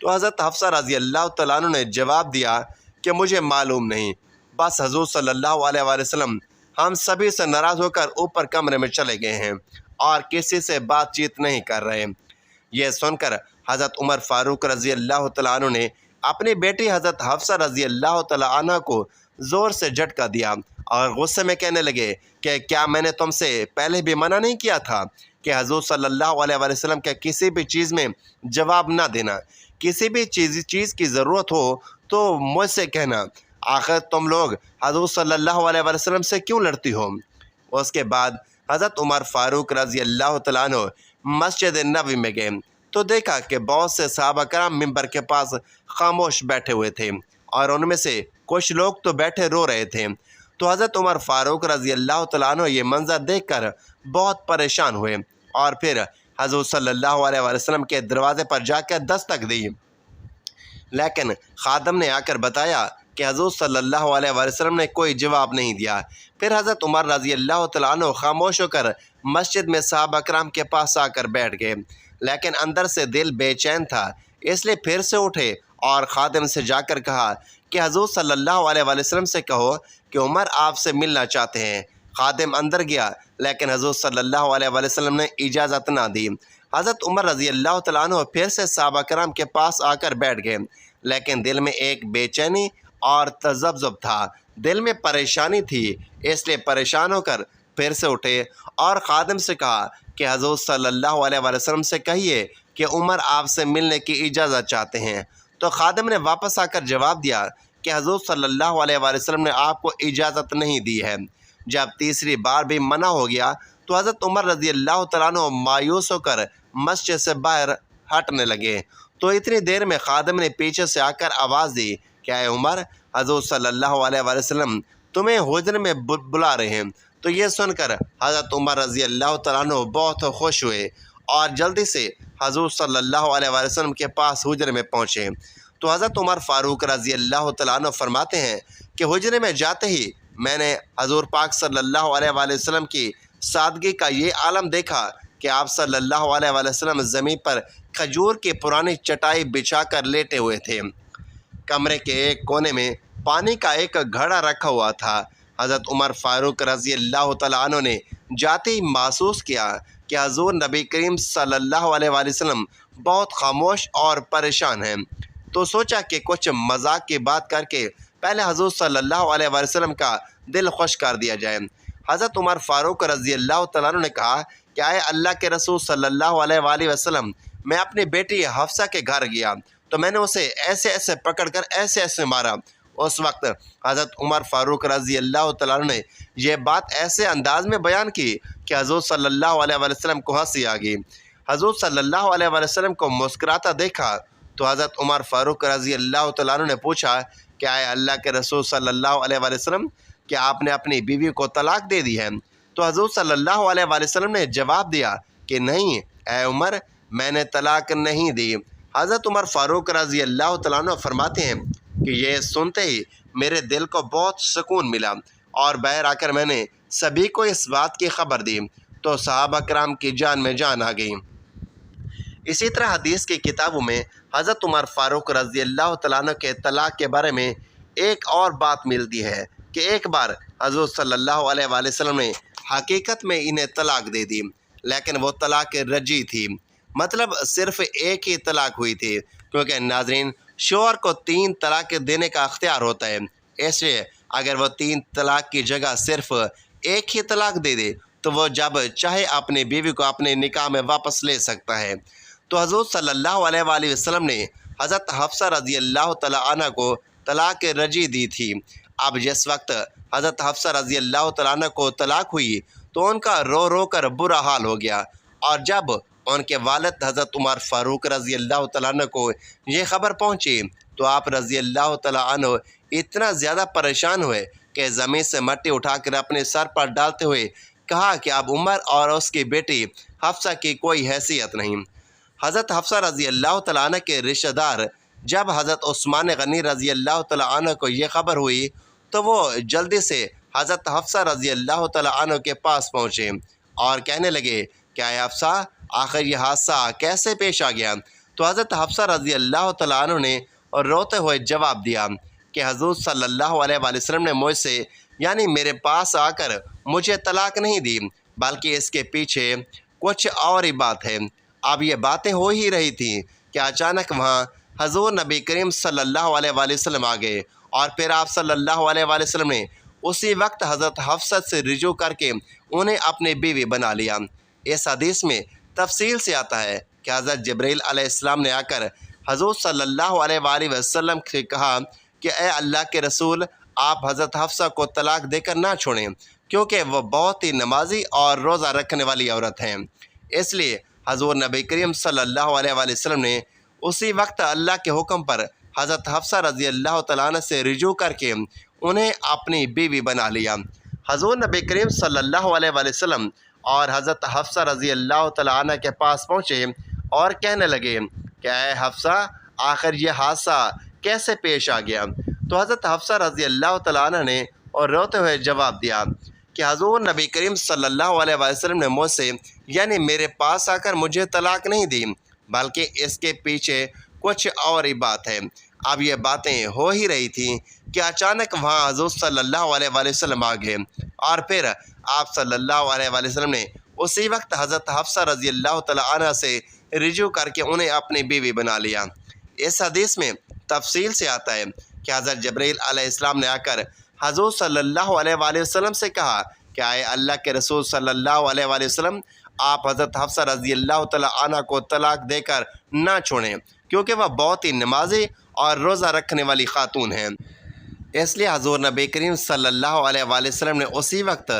تو حضرت حفصہ رضی اللہ تعالیٰ عنہ نے جواب دیا کہ مجھے معلوم نہیں، بس حضور صلی اللہ علیہ وآلہ وسلم ہم سبھی سے ناراض ہو کر اوپر کمرے میں چلے گئے ہیں اور کسی سے بات چیت نہیں کر رہے۔ یہ سن کر حضرت عمر فاروق رضی اللہ تعالیٰ عنہ نے اپنی بیٹی حضرت حفصہ رضی اللہ تعالیٰ عنہ کو زور سے جھٹکا دیا اور غصے میں کہنے لگے کہ کیا میں نے تم سے پہلے بھی منع نہیں کیا تھا کہ حضور صلی اللہ علیہ وآلہ وسلم کے کسی بھی چیز میں جواب نہ دینا، کسی بھی چیز کی ضرورت ہو تو مجھ سے کہنا، آخر تم لوگ حضور صلی اللہ علیہ وآلہ وسلم سے کیوں لڑتی ہو؟ اس کے بعد حضرت عمر فاروق رضی اللہ تعالیٰ عنہ مسجد نبوی میں گئے تو دیکھا کہ بہت سے صحابہ کرام ممبر کے پاس خاموش بیٹھے ہوئے تھے اور ان میں سے کچھ لوگ تو بیٹھے رو رہے تھے۔ تو حضرت عمر فاروق رضی اللہ تعالیٰ عنہ یہ منظر دیکھ کر بہت پریشان ہوئے اور پھر حضور صلی اللہ علیہ وآلہ وسلم کے دروازے پر جا کر دستک دی، لیکن خادم نے آ کر بتایا کہ حضور صلی اللہ علیہ وآلہ وسلم نے کوئی جواب نہیں دیا۔ پھر حضرت عمر رضی اللہ تعالیٰ عنہ خاموش ہو کر مسجد میں صحابہ کرام کے پاس آ کر بیٹھ گئے، لیکن اندر سے دل بے چین تھا، اس لیے پھر سے اٹھے اور خادم سے جا کر کہا کہ حضور صلی اللہ علیہ وآلہ وسلم سے کہو کہ عمر آپ سے ملنا چاہتے ہیں۔ خادم اندر گیا لیکن حضور صلی اللہ علیہ وآلہ وسلم نے اجازت نہ دی۔ حضرت عمر رضی اللہ تعالیٰ عنہ پھر سے صحابہ کرام کے پاس آ کر بیٹھ گئے، لیکن دل میں ایک بے چینی اور تذبذب تھا، دل میں پریشانی تھی، اس لیے پریشان ہو کر پھر سے اٹھے اور خادم سے کہا کہ حضور صلی اللہ علیہ وآلہ وسلم سے کہیے کہ عمر آپ سے ملنے کی اجازت چاہتے ہیں۔ تو خادم نے واپس آ کر جواب دیا کہ حضور صلی اللہ علیہ وآلہ وسلم نے آپ کو اجازت نہیں دی ہے۔ جب تیسری بار بھی منع ہو گیا تو حضرت عمر رضی اللہ تعالیٰ عنہ مایوس ہو کر مسجد سے باہر ہٹنے لگے۔ تو اتنی دیر میں خادم نے پیچھے سے آ کر آواز دی کہ اے عمر، حضور صلی اللہ علیہ وآلہ وسلم تمہیں حجرے میں بلا رہے ہیں۔ تو یہ سن کر حضرت عمر رضی اللہ تعالیٰ عنہ بہت خوش ہوئے اور جلدی سے حضور صلی اللہ علیہ وآلہ وسلم کے پاس حجرے میں پہنچے۔ تو حضرت عمر فاروق رضی اللہ تعالیٰ عنہ فرماتے ہیں کہ حجرے میں جاتے ہی میں نے حضور پاک صلی اللہ علیہ وآلہ وسلم کی سادگی کا یہ عالم دیکھا کہ آپ صلی اللہ علیہ وآلہ وسلم زمین پر کھجور کی پرانی چٹائی بچھا کر لیٹے ہوئے تھے۔ کمرے کے ایک کونے میں پانی کا ایک گھڑا رکھا ہوا تھا۔ حضرت عمر فاروق رضی اللہ تعالیٰ عنہ نے جاتے ہی محسوس کیا کہ حضور نبی کریم صلی اللہ علیہ وآلہ وسلم بہت خاموش اور پریشان ہیں، تو سوچا کہ کچھ مذاق کی بات کر کے پہلے حضور صلی اللہ علیہ وآلہ وسلم کا دل خوش کر دیا جائے۔ حضرت عمر فاروق رضی اللہ تعالیٰ عنہ نے کہا کہ اے اللہ کے رسول صلی اللہ علیہ وآلہ وسلم، میں اپنی بیٹی حفصہ کے گھر گیا تو میں نے اسے ایسے پکڑ کر ایسے مارا۔ اس وقت حضرت عمر فاروق رضی اللہ تعالیٰ عنہ نے یہ بات ایسے انداز میں بیان کی کہ حضور صلی اللہ علیہ وآلہ وسلم کو ہنسی آ گئی۔ حضور صلی اللہ علیہ وآلہ وسلم کو مسکراتا دیکھا تو حضرت عمر فاروق رضی اللہ تعالیٰ عنہ نے پوچھا کہ اے اللہ کے رسول صلی اللہ علیہ وآلہ وسلم، کیا آپ نے اپنی بیوی کو طلاق دے دی ہے؟ تو حضور صلی اللہ علیہ وآلہ وسلم نے جواب دیا کہ نہیں اے عمر، میں نے طلاق نہیں دی۔ حضرت عمر فاروق رضی اللہ تعالیٰ عنہ فرماتے ہیں کہ یہ سنتے ہی میرے دل کو بہت سکون ملا اور باہر آ کر میں نے سبھی کو اس بات کی خبر دی تو صحابہ کرام کی جان میں جان آ گئی۔ اسی طرح حدیث کی کتابوں میں حضرت عمر فاروق رضی اللہ تعالیٰ عنہ کے طلاق کے بارے میں ایک اور بات ملتی ہے کہ ایک بار حضور صلی اللہ علیہ وآلہ وسلم نے حقیقت میں انہیں طلاق دے دی، لیکن وہ طلاق رجعی تھی، مطلب صرف ایک ہی طلاق ہوئی تھی، کیونکہ ناظرین شوہر کو 3 طلاق دینے کا اختیار ہوتا ہے، اس لیے اگر وہ 3 طلاق کی جگہ صرف ایک ہی طلاق دے دے تو وہ جب چاہے اپنی بیوی کو اپنے نکاح میں واپس لے سکتا ہے۔ تو حضور صلی اللہ علیہ وآلہ وسلم نے حضرت حفصہ رضی اللہ تعالیٰ عنہ کو طلاق رجعی دی تھی۔ اب جس وقت حضرت حفصہ رضی اللہ تعالیٰ عنہ کو طلاق ہوئی تو ان کا رو کر برا حال ہو گیا، اور جب ان کے والد حضرت عمر فاروق رضی اللہ تعالیٰ عنہ کو یہ خبر پہنچی تو آپ رضی اللہ تعالیٰ عنہ اتنا زیادہ پریشان ہوئے کہ زمین سے مٹی اٹھا کر اپنے سر پر ڈالتے ہوئے کہا کہ اب عمر اور اس کی بیٹی حفصہ کی کوئی حیثیت نہیں۔ حضرت حفصہ رضی اللہ تعالیٰ عنہ کے رشتہ دار جب حضرت عثمان غنی رضی اللہ تعالیٰ عنہ کو یہ خبر ہوئی تو وہ جلدی سے حضرت حفصہ رضی اللہ تعالیٰ عنہ کے پاس پہنچے اور کہنے لگے کہ اے حفصہ، آخر یہ حادثہ کیسے پیش آ گیا؟ تو حضرت حفصہ رضی اللہ تعالیٰ عنہ نے روتے ہوئے جواب دیا کہ حضور صلی اللہ علیہ وآلہ وسلم نے مجھ سے یعنی میرے پاس آ کر مجھے طلاق نہیں دی، بلکہ اس کے پیچھے کچھ اور ہی بات ہے۔ اب یہ باتیں ہو ہی رہی تھیں کہ اچانک وہاں حضور نبی کریم صلی اللہ علیہ وآلہ وسلم آ گئے، اور پھر آپ صلی اللہ علیہ وآلہ وسلم نے اسی وقت حضرت حفصہ سے رجوع کر کے انہیں اپنی بیوی بنا لیا۔ اس حدیث میں تفصیل سے آتا ہے کہ حضرت جبرائیل علیہ السلام نے آ کر حضور صلی اللہ علیہ وآلہ وسلم سے کہا کہ اے اللہ کے رسول، آپ حضرت حفصہ کو طلاق دے کر نہ چھوڑیں، کیونکہ وہ بہت ہی نمازی اور روزہ رکھنے والی عورت ہیں۔ اس لیے حضور نبی کریم صلی اللہ علیہ وآلہ وسلم نے اسی وقت اللہ کے حکم پر حضرت حفصہ رضی اللہ تعالیٰ عنہ سے رجوع کر کے انہیں اپنی بیوی بنا لیا۔ حضور نبی کریم صلی اللہ علیہ وآلہ وسلم اور حضرت حفصہ رضی اللہ تعالیٰ عنہ کے پاس پہنچے اور کہنے لگے کہ اے حفصہ، آخر یہ حادثہ کیسے پیش آ گیا؟ تو حضرت حفصہ رضی اللہ تعالیٰ عنہ نے اور روتے ہوئے جواب دیا کہ حضور نبی کریم صلی اللہ علیہ وآلہ وسلم نے مجھ سے یعنی میرے پاس آ کر مجھے طلاق نہیں دی، بلکہ اس کے پیچھے کچھ اور ہی بات ہے۔ اب یہ باتیں ہو ہی رہی تھیں کہ اچانک وہاں حضور صلی اللہ علیہ وآلہ وسلم آ گئے، اور پھر آپ صلی اللہ علیہ وآلہ وسلم نے اسی وقت حضرت حفصہ رضی اللہ تعالیٰ عنہ سے رجوع کر کے انہیں اپنی بیوی بنا لیا۔ اس حدیث میں تفصیل سے آتا ہے کہ حضرت جبرائیل علیہ السلام نے آ کر حضور صلی اللہ علیہ وآلہ وسلم سے کہا کہ اے اللہ کے رسول صلی اللہ علیہ وآلہ وسلم، آپ حضرت حفصہ رضی اللہ تعالیٰ عنہ کو طلاق دے کر نہ چھوڑیں، کیونکہ وہ بہت ہی نمازی اور روزہ رکھنے والی خاتون ہیں۔ اس لیے حضور نبی کریم صلی اللہ علیہ وآلہ وسلم نے اسی وقت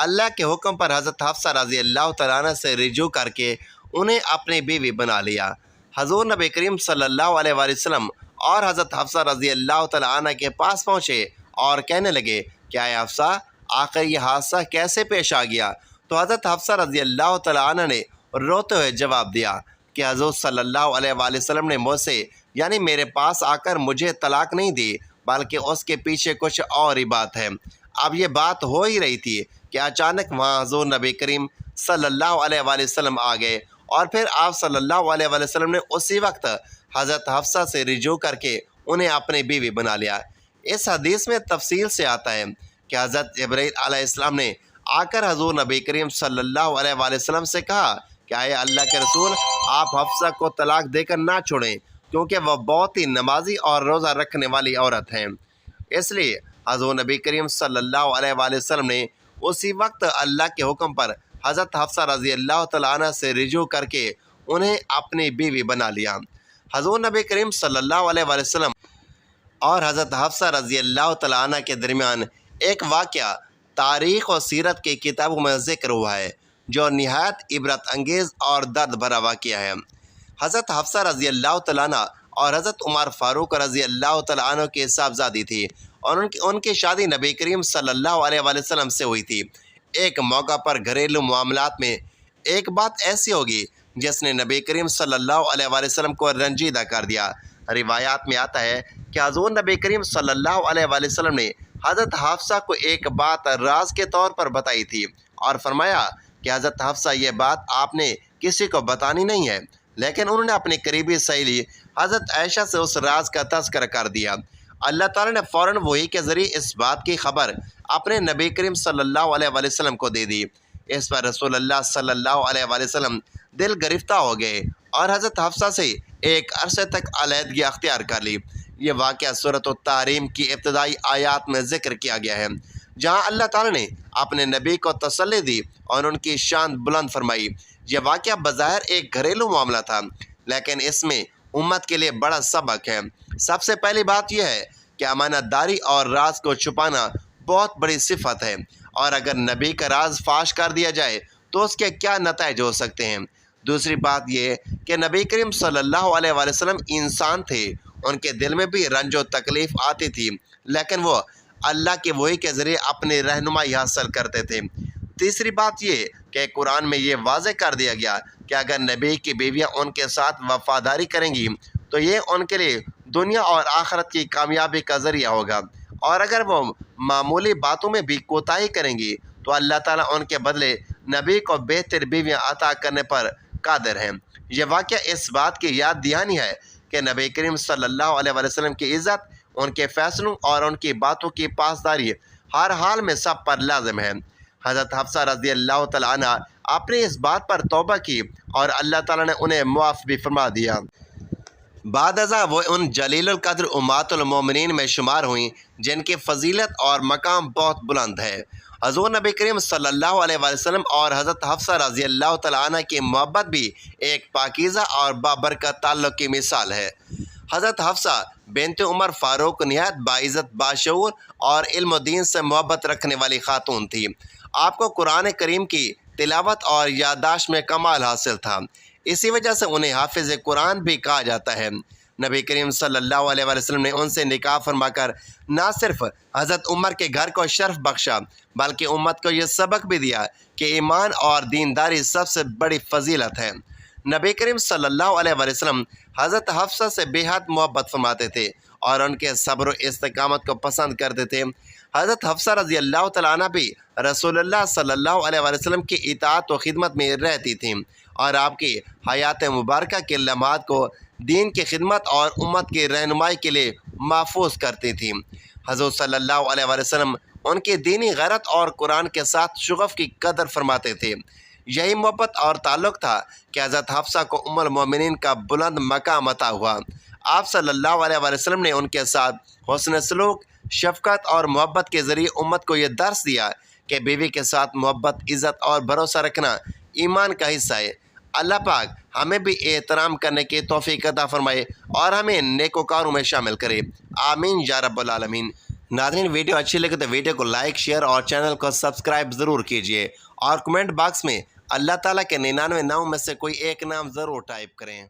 اللہ کے حکم پر حضرت حفصہ رضی اللہ تعالیٰ عنہ سے رجوع کر کے انہیں اپنی بیوی بنا لیا۔ حضور نبی کریم صلی اللہ علیہ وآلہ وسلم اور حضرت حفصہ رضی اللہ تعالیٰ عنہ کے پاس پہنچے اور کہنے لگے کہ اے حفصہ، آخر یہ حادثہ کیسے پیش آ گیا؟ تو حضرت حفصہ رضی اللہ تعالیٰ عنہ نے روتے ہوئے جواب دیا کہ حضور صلی اللہ علیہ وآلہ وسلم نے مجھ سے یعنی میرے پاس آ کر مجھے طلاق نہیں دی، بلکہ اس کے پیچھے کچھ اور ہی بات ہے۔ اب یہ بات ہو ہی رہی تھی کہ اچانک وہاں حضور نبی کریم صلی اللہ علیہ وآلہ وسلم آ گئے، اور پھر آپ صلی اللہ علیہ وآلہ وسلم نے اسی وقت حضرت حفصہ سے رجوع کر کے انہیں اپنی بیوی بنا لیا۔ اس حدیث میں تفصیل سے آتا ہے کہ حضرت جبرائیل علیہ السلام نے آ کر حضور نبی کریم صلی اللہ علیہ وآلہ وسلم سے کہا کہ اے اللہ کے رسول، آپ حفصہ کو طلاق دے کر نہ چھوڑیں، کیونکہ وہ بہت ہی نمازی اور روزہ رکھنے والی عورت ہیں۔ اس لیے حضور نبی کریم صلی اللہ علیہ وآلہ وسلم نے اسی وقت اللہ کے حکم پر حضرت حفصہ رضی اللہ تعالیٰ عنہ سے رجوع کر کے انہیں اپنی بیوی بنا لیا۔ حضور نبی کریم صلی اللہ علیہ وآلہ وسلم اور حضرت حفصہ رضی اللہ تعالیٰ عنہ کے درمیان ایک واقعہ تاریخ و سیرت کی کتابوں میں ذکر ہوا ہے جو نہایت عبرت انگیز اور درد بھرا واقعہ ہے۔ حضرت حفصہ رضی اللہ تعالیٰ عنہ اور حضرت عمر فاروق رضی اللہ تعالیٰ عنہ کی صاحبزادی تھی، اور ان کی شادی نبی کریم صلی اللہ علیہ وآلہ وسلم سے ہوئی تھی۔ ایک موقع پر گھریلو معاملات میں ایک بات ایسی ہوگی جس نے نبی کریم صلی اللہ علیہ وآلہ وسلم کو رنجیدہ کر دیا۔ روایات میں آتا ہے کہ حضور نبی کریم صلی اللہ علیہ وآلہ وسلم نے حضرت حفصہ کو ایک بات راز کے طور پر بتائی تھی، اور فرمایا کہ حضرت حفصہ، یہ بات آپ نے کسی کو بتانی نہیں ہے، لیکن انہوں نے اپنی قریبی سہیلی حضرت عائشہ سے اس راز کا تذکرہ کر دیا۔ اللہ تعالیٰ نے فوراً وحی کے ذریعے اس بات کی خبر اپنے نبی کریم صلی اللہ علیہ وآلہ وسلم کو دے دی۔ اس پر رسول اللہ صلی اللہ علیہ وآلہ وسلم دل گرفتہ ہو گئے اور حضرت حفصہ سے ایک عرصے تک علیحدگی اختیار کر لی۔ یہ واقعہ سورۃ التحریم کی ابتدائی آیات میں ذکر کیا گیا ہے، جہاں اللہ تعالیٰ نے اپنے نبی کو تسلی دی اور ان کی شان بلند فرمائی۔ یہ واقعہ بظاہر ایک گھریلو معاملہ تھا، لیکن اس میں امت کے لیے بڑا سبق ہے۔ سب سے پہلی بات یہ ہے کہ امانت داری اور راز کو چھپانا بہت بڑی صفت ہے، اور اگر نبی کا راز فاش کر دیا جائے تو اس کے کیا نتائج ہو سکتے ہیں۔ دوسری بات یہ کہ نبی کریم صلی اللہ علیہ وآلہ وسلم انسان تھے، ان کے دل میں بھی رنج و تکلیف آتی تھی، لیکن وہ اللہ کے وحی کے ذریعے اپنی رہنمائی حاصل کرتے تھے۔ تیسری بات یہ کہ قرآن میں یہ واضح کر دیا گیا کہ اگر نبی کی بیویاں ان کے ساتھ وفاداری کریں گی تو یہ ان کے لیے دنیا اور آخرت کی کامیابی کا ذریعہ ہوگا، اور اگر وہ معمولی باتوں میں بھی کوتاہی کریں گی تو اللہ تعالیٰ ان کے بدلے نبی کو بہتر بیویاں عطا کرنے پر قادر ہیں۔ یہ واقعہ اس بات کی یاد دہانی ہے کہ نبی کریم صلی اللہ علیہ وسلم کی عزت ان کے فیصلوں اور ان کی باتوں کی پاسداری ہر حال میں سب پر لازم ہے۔ حضرت حفصہ رضی اللہ تعالیٰ عنہ اپنی اس بات پر توبہ کی اور اللہ تعالیٰ نے انہیں معاف بھی فرما دیا۔ بعد ازاں وہ ان جلیل القدر امہات المومنین میں شمار ہوئیں جن کی فضیلت اور مقام بہت بلند ہے۔ حضور نبی کریم صلی اللہ علیہ وسلم اور حضرت حفصہ رضی اللہ تعالیٰ عنہ کی محبت بھی ایک پاکیزہ اور بابرکت تعلق کی مثال ہے۔ حضرت حفصہ بنت عمر فاروق نہایت باعزت، باشعور اور علم و دین سے محبت رکھنے والی خاتون تھی۔ آپ کو قرآن کریم کی تلاوت اور یادداشت میں کمال حاصل تھا، اسی وجہ سے انہیں حافظ قرآن بھی کہا جاتا ہے۔ نبی کریم صلی اللہ علیہ وسلم نے ان سے نکاح فرما کر نہ صرف حضرت عمر کے گھر کو شرف بخشا بلکہ امت کو یہ سبق بھی دیا کہ ایمان اور دینداری سب سے بڑی فضیلت ہے۔ نبی کریم صلی اللہ علیہ وسلم حضرت حفصہ سے بے حد محبت فرماتے تھے اور ان کے صبر و استقامت کو پسند کرتے تھے۔ حضرت حفصہ رضی اللہ تعالیٰ عنہ بھی رسول اللہ صلی اللہ علیہ وسلم کی اطاعت و خدمت میں رہتی تھیں اور آپ کی حیات مبارکہ کے لمحات کو دین کی خدمت اور امت کی رہنمائی کے لیے محفوظ کرتی تھیں۔ حضور صلی اللہ علیہ وسلم ان کی دینی غیرت اور قرآن کے ساتھ شغف کی قدر فرماتے تھے۔ یہی محبت اور تعلق تھا کہ حضرت حفصہ کو ام المومنین کا بلند مقام عطا ہوا۔ آپ صلی اللہ علیہ وسلم نے ان کے ساتھ حسن سلوک، شفقت اور محبت کے ذریعے امت کو یہ درس دیا کہ بیوی کے ساتھ محبت، عزت اور بھروسہ رکھنا ایمان کا حصہ ہے۔ اللہ پاک ہمیں بھی احترام کرنے کی توفیق عطا فرمائے اور ہمیں نیکوکاروں میں شامل کرے، آمین یا رب العالمین۔ ناظرین، ویڈیو اچھی لگے تو ویڈیو کو لائک، شیئر اور چینل کو سبسکرائب ضرور کیجیے اور کمنٹ باکس میں اللہ تعالیٰ کے 99 نام میں سے کوئی ایک نام ضرور ٹائپ کریں۔